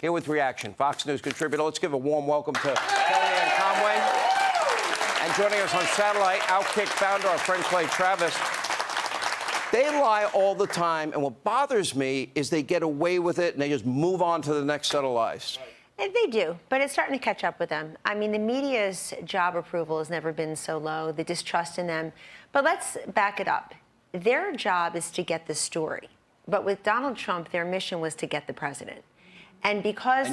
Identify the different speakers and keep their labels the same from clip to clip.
Speaker 1: Here with reaction, Fox News contributor. Let's give a warm welcome to Kellyanne Conway. And joining us on satellite, Outkick founder, our friend Clay Travis. They lie all the time, and what bothers me is they get away with it and they just move on to the next set of lies.
Speaker 2: They do, but it's starting to catch up with them. I mean, the media's job approval has never been so low, the distrust in them. But let's back it up. Their job is to get the story. But with Donald Trump, their mission was to get the president. And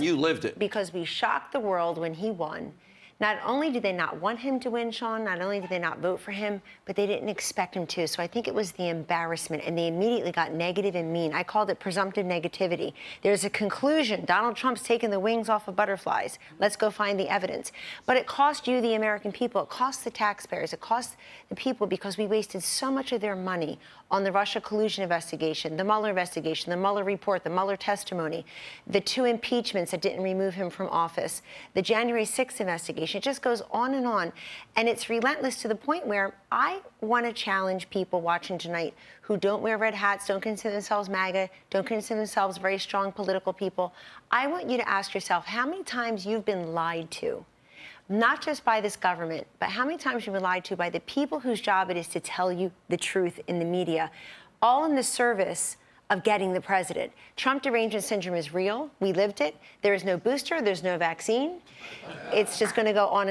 Speaker 1: you lived it.
Speaker 2: Because we shocked the world when he won. Not only did they not want him to win, Sean, not only did they not vote for him, but they didn't expect him to. So I think it was the embarrassment, and they immediately got negative and mean. I called it presumptive negativity. There's a conclusion. Donald Trump's taken the wings off of butterflies. Let's go find the evidence. But it cost you, the American people. It cost the taxpayers. It cost the people because we wasted so much of their money on the Russia collusion investigation, the Mueller investigation, the Mueller report, the Mueller testimony, the 2 impeachments that didn't remove him from office, the January 6th investigation. It just goes on. And it's relentless to the point where I want to challenge people watching tonight who don't wear red hats, don't consider themselves MAGA, don't consider themselves very strong political people. I want you to ask yourself how many times you've been lied to. Not just by this government, but how many times you've been lied to by the people whose job it is to tell you the truth in the media, all in the service of getting the president. Trump derangement syndrome is real. We lived it. There is no booster. There's no vaccine. It's just going to go on.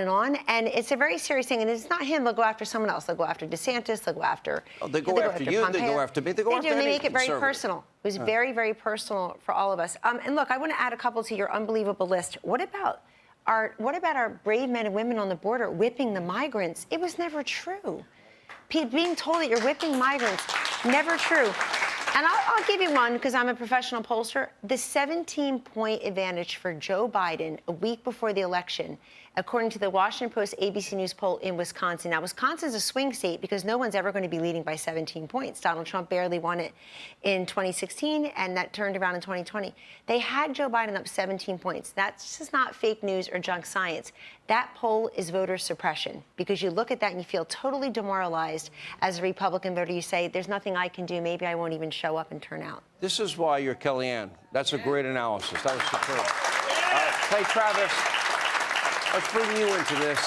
Speaker 2: And it's a very serious thing. And it's not him. They'll go after someone else. They'll go after DeSantis. They'll go after...
Speaker 1: Oh, they go after you.
Speaker 2: Pompeo.
Speaker 1: They go after me. They go after
Speaker 2: They
Speaker 1: any
Speaker 2: make it very
Speaker 1: conservative.
Speaker 2: personal. It was very, very personal for all of us. And look, I want to add a couple to your unbelievable list. What about our brave men and women on the border whipping the migrants? It was never true. Being told that you're whipping migrants, never true. And I'll give you one because I'm a professional pollster. The 17-point advantage for Joe Biden a week before the election, according to the Washington Post ABC News poll in Wisconsin. Now, Wisconsin's a swing state because no one's ever going to be leading by 17 points. Donald Trump barely won it in 2016, and that turned around in 2020. They had Joe Biden up 17 points. That's just not fake news or junk science. That poll is voter suppression because you look at that and you feel totally demoralized as a Republican voter. You say, there's nothing I can do. Maybe I won't even show up and turn out.
Speaker 1: This is why you're Kellyanne. That's a great analysis. That was superb. Clay Travis, let's bring you into this.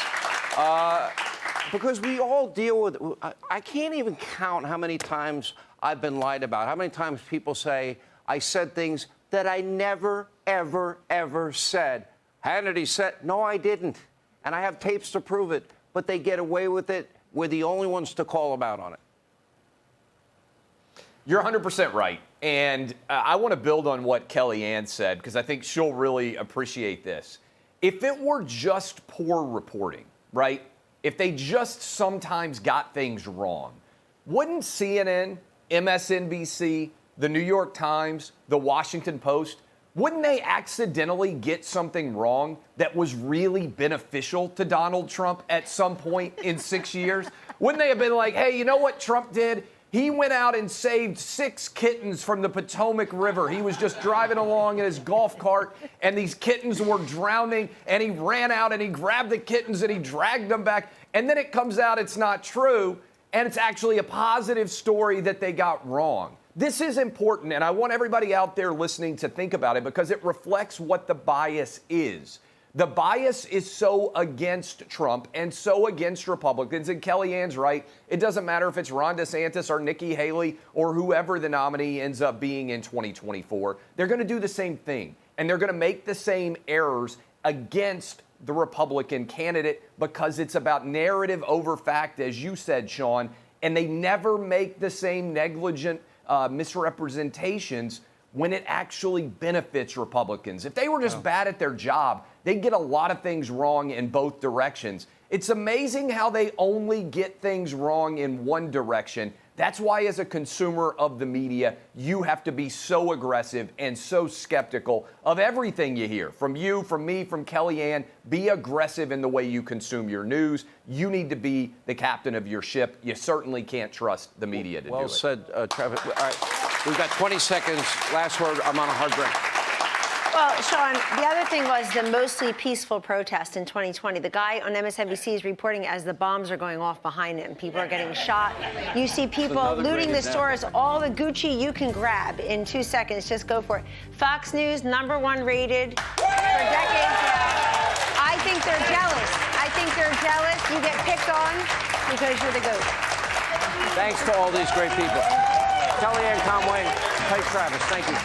Speaker 1: Because we all deal with... I can't even count how many times I've been lied about, how many times people say I said things that I never, ever, ever said. Hannity said, no, I didn't. And I have tapes to prove it. But they get away with it. We're the only ones to call them out on it.
Speaker 3: You're 100% right. And I want to build on what Kellyanne said, because I think she'll really appreciate this. If it were just poor reporting, right? If they just sometimes got things wrong, wouldn't CNN, MSNBC, the New York Times, the Washington Post, wouldn't they accidentally get something wrong that was really beneficial to Donald Trump at some point in 6 years? Wouldn't they have been like, hey, you know what Trump did? He went out and saved 6 kittens from the Potomac River. He was just driving along in his golf cart, and these kittens were drowning, and he ran out and he grabbed the kittens and he dragged them back. And then it comes out it's not true, and it's actually a positive story that they got wrong. This is important, and I want everybody out there listening to think about it because it reflects what the bias is. The bias is so against Trump and so against Republicans, and Kellyanne's right. It doesn't matter if it's Ron DeSantis or Nikki Haley or whoever the nominee ends up being in 2024. They're going to do the same thing, and they're going to make the same errors against the Republican candidate because it's about narrative over fact, as you said, Sean, and they never make the same negligent misrepresentations when it actually benefits Republicans. If they were just bad at their job, they'd get a lot of things wrong in both directions. It's amazing how they only get things wrong in one direction. That's why, as a consumer of the media, you have to be so aggressive and so skeptical of everything you hear. From you, from me, from Kellyanne. Be aggressive in the way you consume your news. You need to be the captain of your ship. You certainly can't trust the media to do it.
Speaker 1: Well said, Travis. All right, we've got 20 seconds. Last word. I'm on a hard break.
Speaker 2: Well, Sean, the other thing was the mostly peaceful protest in 2020. The guy on MSNBC is reporting as the bombs are going off behind him. People are getting shot. You see people looting the stores. All the Gucci you can grab in 2 seconds. Just go for it. Fox News, #1 rated for decades now. I think they're jealous. I think they're jealous. You get picked on because you're the GOAT.
Speaker 1: Thanks to all these great people. Kellyanne Conway, Clay Travis, thank you.